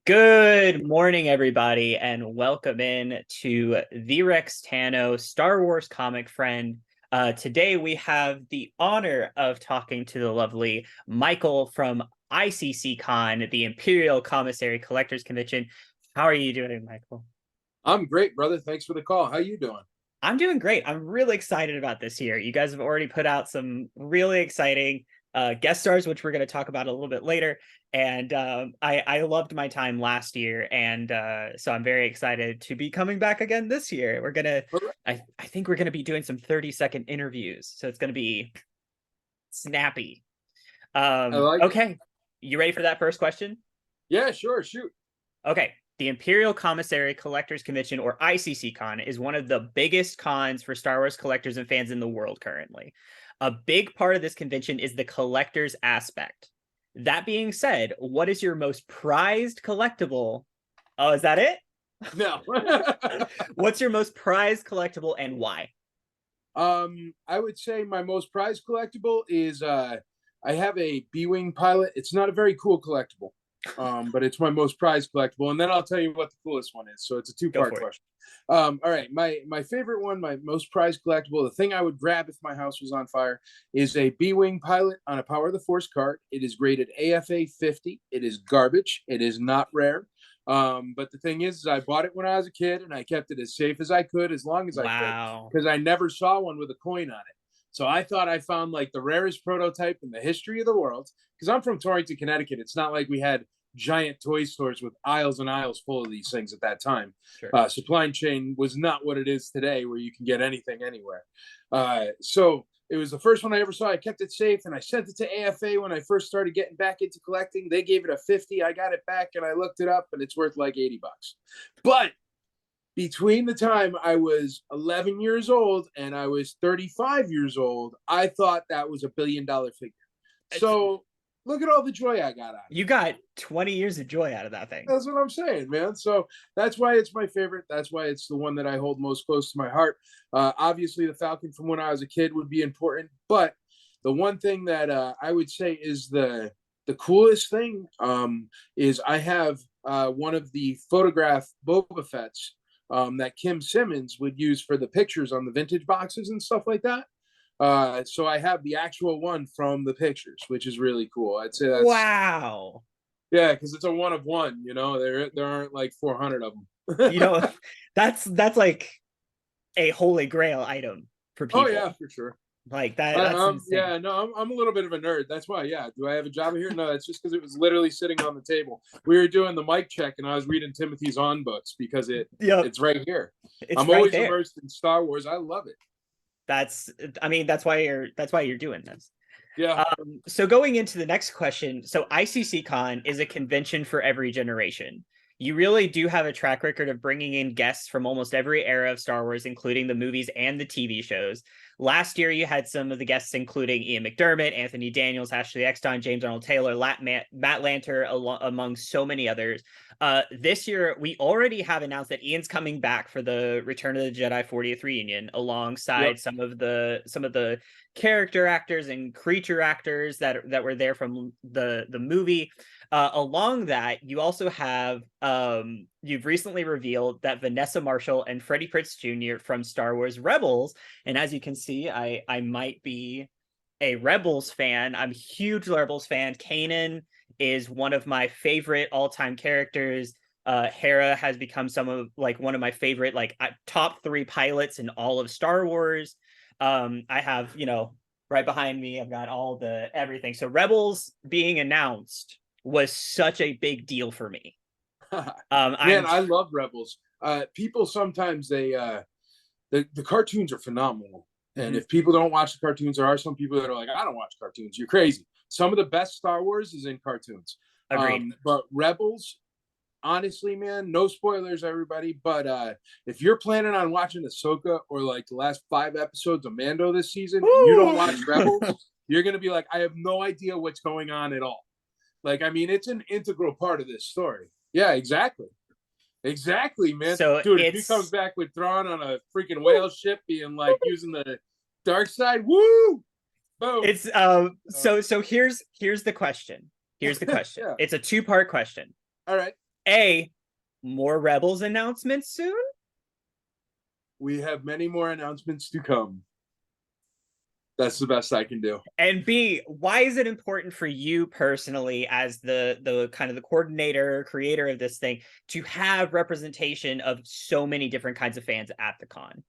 Good morning, everybody, and welcome in to the Rex Tano Star Wars comic friend. Today we have the honor of talking to the lovely Michael from ICCCon, the Imperial Commissary Collectors Convention. How are you doing, Michael? I'm great, brother. Thanks for the call. How you doing? I'm doing great. I'm really excited about this year. You guys have already put out some really exciting guest stars, which we're going to talk about a little bit later. And I loved my time last year, and so I'm very excited to be coming back again this year. All right. I think we're gonna be doing some 30-second interviews, so it's gonna be snappy. I like it. Okay, you ready for that first question? Yeah, sure. Shoot. Okay. The Imperial Commissary Collectors Convention, or ICCCon, is one of the biggest cons for Star Wars collectors and fans in the world currently. A big part of this convention is the collector's aspect. That being said, what is your most prized collectible? Oh, is that it? No. What's your most prized collectible and why? I would say my most prized collectible is I have a B-wing pilot. It's not a very cool collectible. But it's my most prized collectible, and then I'll tell you what the coolest one is. So it's a Go two-part for it. question. All right, my favorite one, my most prized collectible, the thing I would grab if my house was on fire, is a B-wing pilot on a Power of the Force card. It is graded AFA 50. It is garbage. It is not rare. But the thing is I bought it when I was a kid, and I kept it as safe as I could, as long as I could, Wow. because I never saw one with a coin on it. So I thought I found like the rarest prototype in the history of the world. Because I'm from Torrington, Connecticut. It's not like we had giant toy stores with aisles and aisles full of these things at that time. Sure. Supply chain was not what it is today, where you can get anything anywhere. So it was the first one I ever saw. I kept it safe, and I sent it to AFA when I first started getting back into collecting. They gave it a 50. I got it back, and I looked it up, and it's worth like $80. But between the time I was 11 years old and I was 35 years old, I thought that was $1 billion figure. It's, So look at all the joy I got out of it. you got 20 years of joy out of that thing. That's what I'm saying, man. So that's why it's my favorite. That's why it's the one that I hold most close to my heart. Obviously, the Falcon from when I was a kid would be important, but the one thing that I would say is the coolest thing is I have one of the photograph Boba Fett's that Kim Simmons would use for the pictures on the vintage boxes and stuff like that. So I have the actual one from the pictures, which is really cool. I'd say that's Wow. yeah, because it's a one of one. You know, there aren't like 400 of You them. know, that's like a holy grail item for Oh people. yeah, for sure. Like that's insane. Yeah, no, I'm a little bit of a nerd. That's why. Yeah, do I have a job here? No, that's just because it was literally sitting on the table. We were doing the mic check, and I was reading Timothy's on books because Yep, it's right here. it's I'm right always there. immersed in Star Wars. I love it. That's I mean, that's why you're doing this. Yeah. So going into the next question, so ICCCon is a convention for every generation. You really do have a track record of bringing in guests from almost every era of Star Wars, including the movies and the TV shows. Last year, you had some of the guests, including Ian McDermott, Anthony Daniels, Ashley Eckstein, James Arnold Taylor, Matt Lanter, among so many others. This year, we already have announced that Ian's coming back for the Return of the Jedi 40th reunion, Yep. alongside some of the character actors and creature actors that were there from the movie. Along that, you also have you've recently revealed that Vanessa Marshall and Freddie Prinze Jr. from Star Wars Rebels, and as you can see, I might be a Rebels fan. I'm a huge Rebels fan. Kanan is one of my favorite all-time characters. Hera has become some of like one of my favorite like top three pilots in all of Star Wars. I have, right behind me, I've got all the everything. So Rebels being announced was such a big deal for me. I'm Man, I love Rebels. People sometimes the cartoons are phenomenal, and Mhm, if people don't watch the cartoons, there are some people that are like, I don't watch cartoons. You're crazy. Some of the best Star Wars is in cartoons. agreed. But Rebels, honestly, man, no spoilers, everybody. But if you're planning on watching Ahsoka or like the last 5 episodes of Mando this season, and you don't watch Rebels, you're gonna be like, I have no idea what's going on at all. Like, I mean, it's an integral part of this story. Yeah, exactly. Exactly, man. So Dude, if he comes it's back with Thrawn on a freaking whale ship being like using the dark side, woo! Boom. it's Uh, so here's the question. Here's the question. yeah. It's a two-part question. All right. A, more Rebels announcements soon? We have many more announcements to come. That's the best I can do. And B, why is it important for you personally, as the kind of the coordinator, creator of this thing, to have representation of so many different kinds of fans at the con?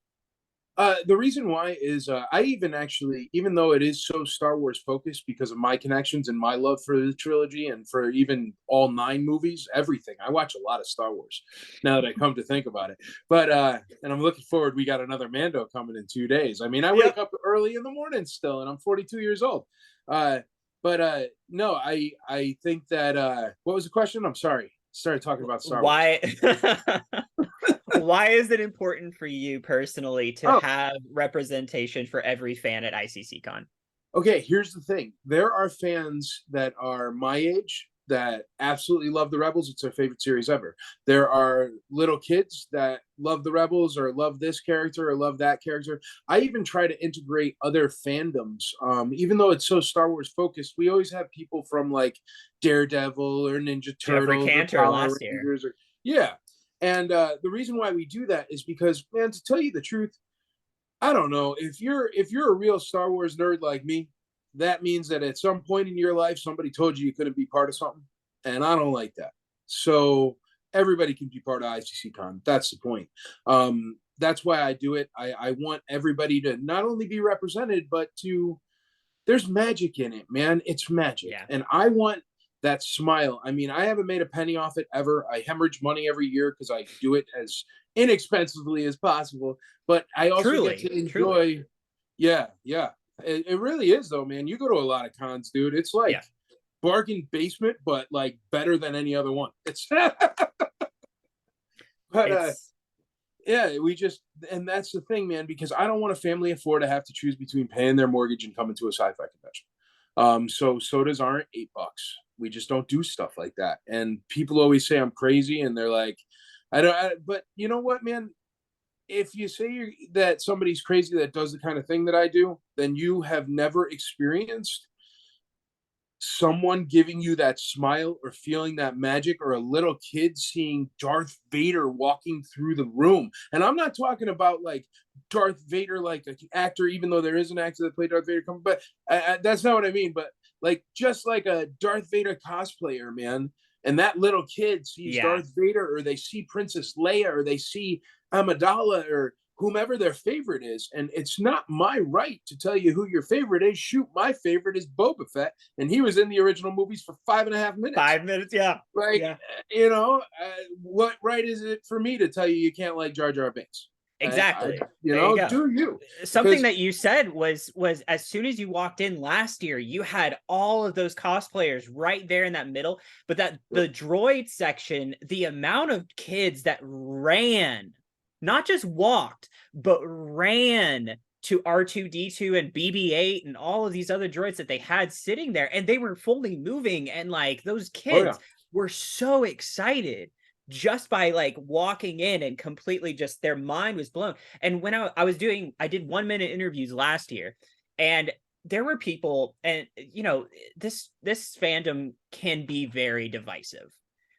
The reason why is I even actually, even though it is so Star Wars focused because of my connections and my love for the trilogy and for even all 9 movies, everything. I watch a lot of Star Wars now that I come to think about it. But and I'm looking forward. We got another Mando coming in 2 days. I mean, I wake Yep. up early in the morning still, and I'm 42 years old. But no, I think that what was the question? I'm sorry. Started talking about Star Wars. Why why is it important for you personally to Oh, have representation for every fan at ICCCon? okay, here's the thing. There are fans that are my age that absolutely love the Rebels. It's their favorite series ever. There are little kids that love the Rebels or love this character or love that character. I even try to integrate other fandoms. Even though it's so Star Wars focused, we always have people from like Daredevil or Ninja Jeffrey Turtles or Cantor Power last year. Rangers or yeah. And the reason why we do that is because, man, to tell you the truth, I don't know if you're a real Star Wars nerd like me, that means that at some point in your life somebody told you couldn't be part of something, and I don't like that. So everybody can be part of ICCCon. That's the point. That's why I do it. I want everybody to not only be represented, but to there's magic in it, man. It's magic, Yeah. and I want that smile. I mean, I haven't made a penny off it ever. I hemorrhage money every year because I do it as inexpensively as possible. But I also get Truly, to truly. enjoy. Yeah, yeah. It really is though, man. You go to a lot of cons, dude. It's like Yeah. bargain basement, but like better than any other one. It's but It's yeah, we just and that's the thing, man, because I don't want a family of 4 to have to choose between paying their mortgage and coming to a sci-fi convention. So sodas aren't $8. We just don't do stuff like that. And people always say I'm crazy, and they're like, I don't. But you know what, man? If you say that somebody's crazy that does the kind of thing that I do, then you have never experienced someone giving you that smile or feeling that magic or a little kid seeing Darth Vader walking through the room. And I'm not talking about like Darth Vader, like an actor, even though there is an actor that played Darth Vader, but that's not what I mean. But like just like a Darth Vader cosplayer, man. And that little kid sees yeah. Darth Vader, or they see Princess Leia, or they see Amidala, or whomever their favorite is. And it's not my right to tell you who your favorite is. Shoot, my favorite is Boba Fett, and he was in the original movies for 5.5 minutes. 5 minutes, yeah. Like, Yeah. what right is it for me to tell you you can't like Jar Jar Binks? Exactly. There you go. Do you? Something Because that you said was as soon as you walked in last year, you had all of those cosplayers right there in that middle. But that the droid section, the amount of kids that ran, not just walked, but ran to R2D2 and BB-8 and all of these other droids that they had sitting there, and they were fully moving, and like those oh yeah, kids were so excited just by like walking in, and completely just their mind was blown. And when I did 1 minute interviews last year, and there were people, and this fandom can be very divisive.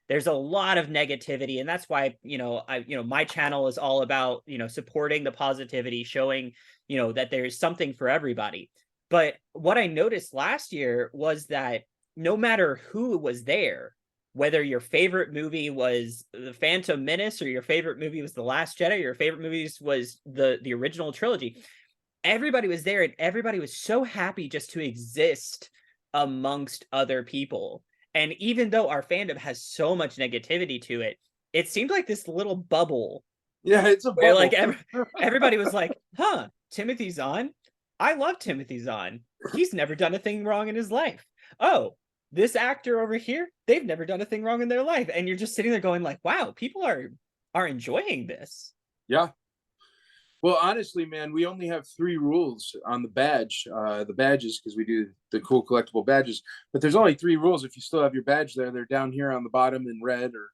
There's a lot of negativity, and that's why my channel is all about supporting the positivity, showing that there's something for everybody. But what I noticed last year was that no matter who was there, whether your favorite movie was The Phantom Menace, or your favorite movie was The Last Jedi, or your favorite movies was the original trilogy, everybody was there, and everybody was so happy just to exist amongst other people. And even though our fandom has so much negativity to it, it seemed like this little bubble yeah, it's a where like bubble. everybody was like, huh, Timothy Zahn? I love Timothy Zahn. He's never done a thing wrong in his life. Oh, this actor over here, they've never done a thing wrong in their life. And you're just sitting there going like, wow, people are enjoying this. Yeah. Well, honestly, man, we only have 3 rules on the badges, because we do the cool collectible badges. But there's only 3 rules. If you still have your badge there, they're down here on the bottom in red, or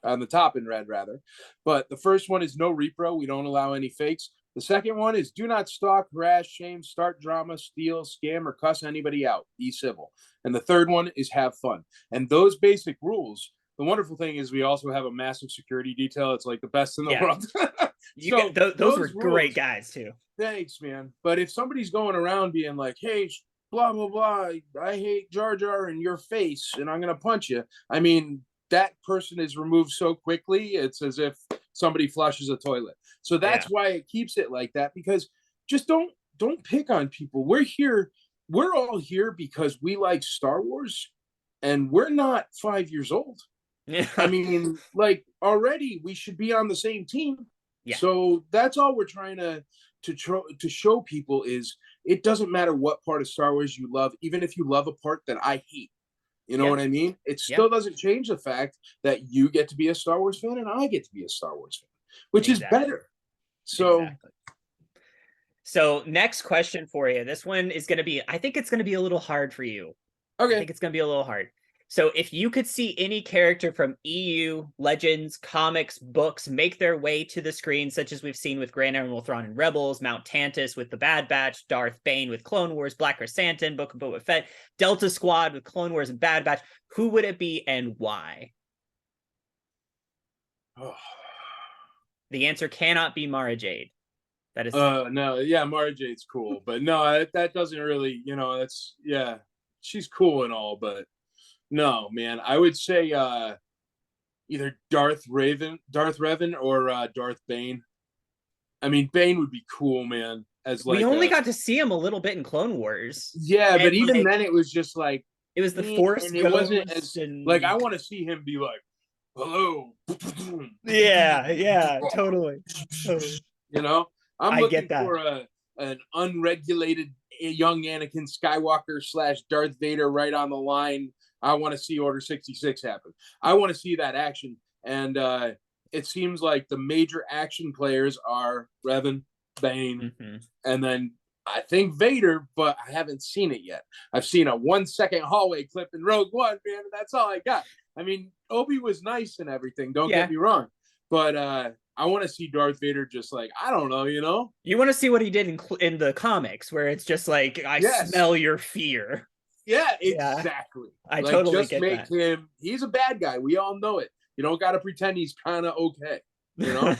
on the top in red, rather. But the first one is no repro. We don't allow any fakes. The second one is do not stalk, harass, shame, start drama, steal, scam, or cuss anybody out. Be civil. And the third one is have fun. And those basic rules the wonderful thing is we also have a massive security detail. It's like the best in the Yeah. world. You So those were those great rules, guys too. thanks, man. But if somebody's going around being like, "Hey, blah blah blah, I hate Jar Jar in your face, and I'm gonna punch you," I mean, that person is removed so quickly. It's as if somebody flushes a toilet. So Yeah. that's why it keeps it like that. Because just don't pick on people. We're here. We're all here because we like Star Wars, and we're not 5 years old. I Yeah. mean, like already we should be on the same team. Yeah. So that's all we're trying to show people is it doesn't matter what part of Star Wars you love, even if you love a part that I hate. You know Yeah. what I mean? It Yeah. still doesn't change the fact that you get to be a Star Wars fan and I get to be a Star Wars fan, which is Exactly. better. So Exactly. So next question for you. This one is going to be, I think it's going to be a little hard for you. I okay. think it's going to be a little hard. So if you could see any character from EU, Legends, comics, books make their way to the screen, such as we've seen with Grand Admiral Thrawn and Rebels, Mount Tantus with the Bad Batch, Darth Bane with Clone Wars, Black Chrysanthemum, Book of Boba Fett, Delta Squad with Clone Wars and Bad Batch, who would it be and why? Oh. The answer cannot be Mara Jade. That is No, yeah, Mara Jade's cool, but no, that doesn't really, that's yeah, she's cool and all, but no, man, I would say either Darth Revan, or Darth Bane. I mean, Bane would be cool, man. As we like only a got to see him a little bit in Clone Wars. yeah, but And even like then, it was just like, it was the Force and it wasn't Ghost as like I and want to see him be like, hello, yeah, yeah, totally. Totally. you know. I'm I get looking that. for an unregulated young Anakin Skywalker slash Darth Vader right on the line. I want to see Order 66 happen. I want to see that action, and it seems like the major action players are Revan, Bane, Mm-hmm. and then I think Vader, but I haven't seen it yet. I've seen a 1 second hallway clip in Rogue One, man, and that's all I got. I mean, Obi was nice and everything, don't Yeah. get me wrong, but I want to see Darth Vader just like, I don't know, You want to see what he did in the comics, where it's just like, I Yes. smell your fear. Yeah, Yeah, exactly. I Like, totally just get make that. him, he's a bad guy. We all know it. You don't got to pretend he's kind of okay, you know?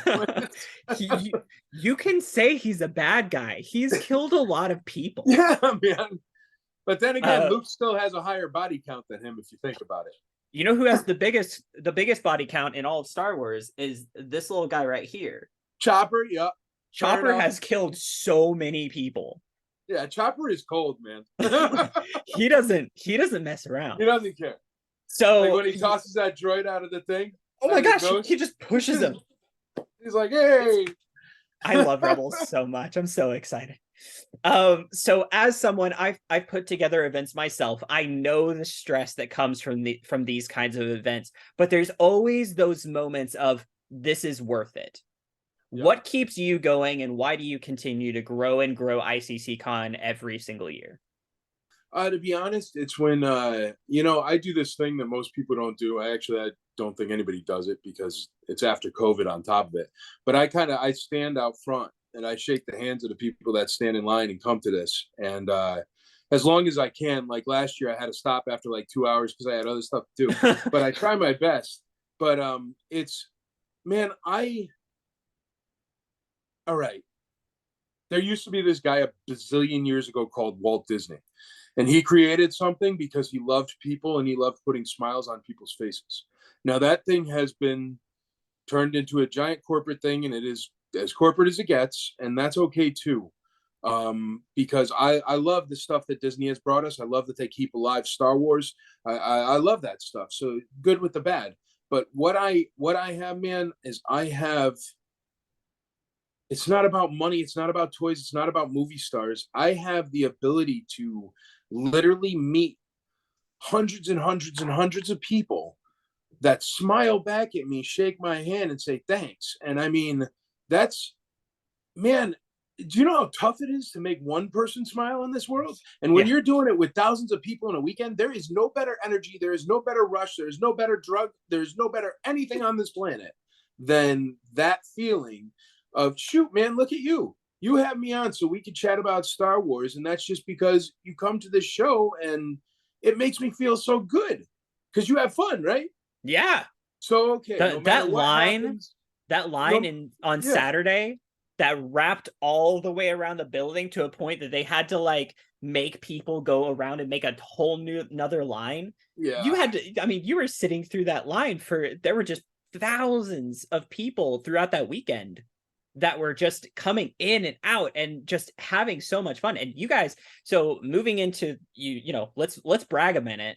You can say he's a bad guy. He's killed a lot of people. Yeah, man. But then again, Uh, Luke still has a higher body count than him if you think about it. you know who has the biggest body count in all of Star Wars is this little guy right here. Chopper, yep. Chopper has killed so many people. Yeah, Chopper is cold, man. he doesn't mess around. He doesn't care. So like when he tosses that droid out of the thing. Oh my gosh, he just pushes him. He's like, hey. I love Rebels so much. I'm so excited. So as someone I've put together events myself, I know the stress that comes from these kinds of events, but there's always those moments of this is worth it. Yeah. What keeps you going, and why do you continue to grow ICCCon every single year? To be honest, it's when I do this thing that most people don't do. I don't think anybody does it because it's after COVID on top of it. But I stand out front and I shake the hands of the people that stand in line and come to this. And as long as I can, like last year, I had to stop after like 2 hours because I had other stuff to do. But I try my best. But all right. There used to be this guy a bazillion years ago called Walt Disney. And he created something because he loved people and he loved putting smiles on people's faces. Now that thing has been turned into a giant corporate thing, and it is as corporate as it gets, and that's okay too. Because I love the stuff that Disney has brought us. I love that they keep alive Star Wars. I love that stuff. So good with the bad. But what I have, man, is it's not about money. It's not about toys. It's not about movie stars. I have the ability to literally meet hundreds and hundreds and hundreds of people that smile back at me, shake my hand, and say thanks. And I mean, man, do you know how tough it is to make one person smile in this world? And when you're doing it with thousands of people in a weekend, there is no better energy, there is no better rush, there is no better drug, there's no better anything on this planet than that feeling of, shoot, man, look at you. You have me on so we could chat about Star Wars. And that's just because you come to this show and it makes me feel so good because you have fun, right? Yeah. So okay, no matter That what line, happens, that line no, in on yeah, Saturday that wrapped all the way around the building to a point that they had to like make people go around and make a whole new another line. You yeah. had to, I mean, you were sitting through that line for there were just thousands of people throughout that weekend that were just coming in and out and just having so much fun. And you guys, so moving into you know, let's brag a minute.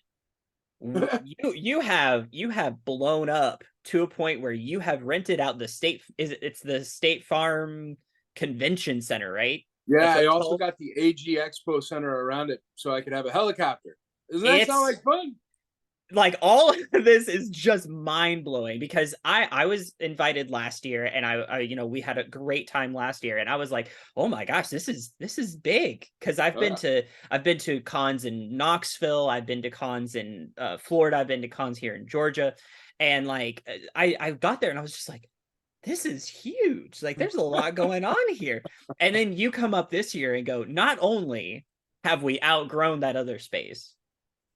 You have blown up to a point where you have rented out the state, it's the State Farm Convention Center, right? Yeah, That's what I it's also called. got the AG Expo Center around it, so I could have a helicopter. Doesn't that sound It's like fun? like all of this is just mind blowing because I was invited last year and I you know we had a great time last year and I was like, oh my gosh, this is big because Oh, yeah. I've been to cons in Knoxville, I've been to cons in Florida, I've been to cons here in Georgia, and like I got there and I was just like, this is huge, like there's a lot going on here. And then you come up this year and go, not only have we outgrown that other space,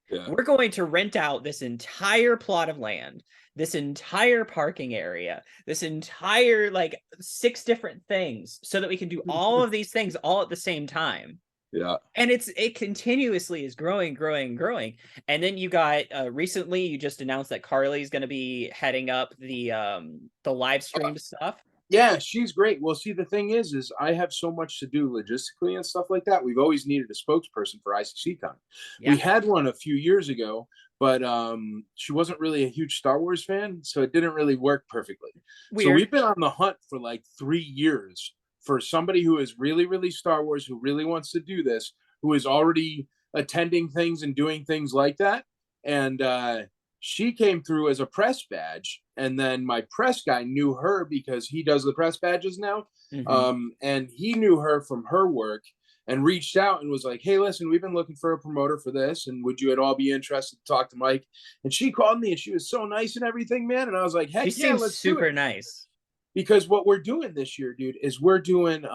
Yeah. we're going to rent out this entire plot of land, this entire parking area, this entire like 6 different things so that we can do all of these things all at the same time. Yeah. And it continuously is growing, growing, growing. And then you got recently you just announced that Carly's going to be heading up the live stream stuff. Yeah, she's great. Well, see, the thing is I have so much to do logistically and stuff like that. We've always needed a spokesperson for ICCCon. We Yeah. had one a few years ago, but she wasn't really a huge Star Wars fan, so it didn't really work perfectly. So Weird. we've been on the hunt for like 3 years for somebody who is really, really Star Wars, who really wants to do this, who is already attending things and doing things like that. And she came through as a press badge, and then my press guy knew her because he does the press badges now. Mm-hmm. And he knew her from her work and reached out and was like, hey, listen, we've been looking for a promoter for this, and would you at all be interested to talk to Mike? And she called me and she was so nice and everything, man. And I was like, She heck yeah, seems let's do it. super nice. Because what we're doing this year, dude, is we're doing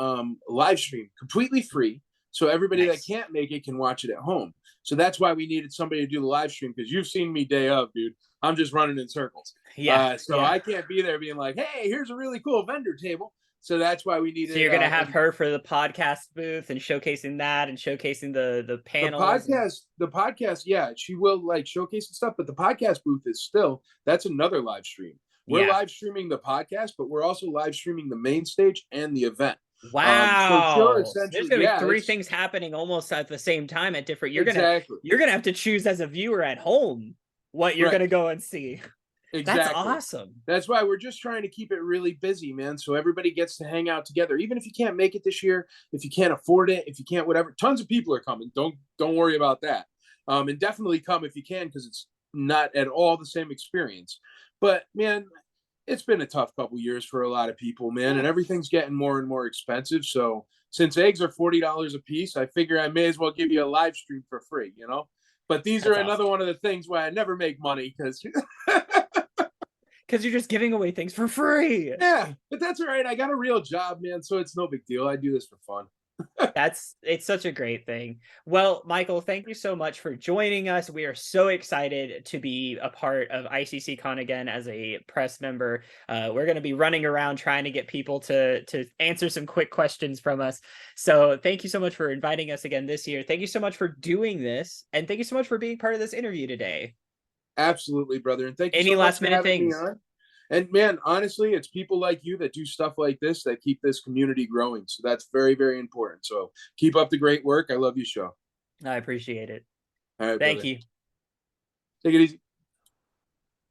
live stream completely free, so everybody that Nice. can't make it can watch it at home. So that's why we needed somebody to do the live stream, because you've seen me day of, dude. I'm just running in circles. Yeah. So Yeah. I can't be there being like, hey, here's a really cool vendor table. So that's why we So needed you're gonna have and her for the podcast booth and showcasing that and showcasing the the panels and podcast, yeah, she will like showcase and stuff, but the podcast booth is still, that's another live stream. We're yeah. live streaming the podcast, but we're also live streaming the main stage and the event. So she'll Wow. So there's essentially, gonna be yeah, three it's things happening almost at the same time at different. exactly You're gonna have to choose as a viewer at home what you're right. gonna go and see. That's Exactly. awesome. That's why we're just trying to keep it really busy, man. So everybody gets to hang out together. Even if you can't make it this year, if you can't afford it, if you can't, whatever, tons of people are coming. Don't worry about that. And definitely come if you can, because it's not at all the same experience. But man, it's been a tough couple years for a lot of people, man, and Yeah. everything's getting more and more expensive. So since eggs are $40 a piece, I figure I may as well give you a live stream for free, you know. But these are That's awesome. another one of the things where I never make money because Because you're just giving away things for free. yeah, but that's all right. I got a real job, man, so it's no big deal. I do this for fun. It's such a great thing. Well, Michael, thank you so much for joining us. We are so excited to be a part of ICCCon again as a press member. We're going to be running around trying to get people to answer some quick questions from us. So thank you so much for inviting us again this year. Thank you so much for doing this, and thank you so much for being part of this interview today. Absolutely, brother. And thank you Any so much last for minute having me things? on. And man, honestly, it's people like you that do stuff like this that keep this community growing. So that's very, very important. So keep up the great work. I love your show. I appreciate it. All right, Thank brother. you. Take it easy.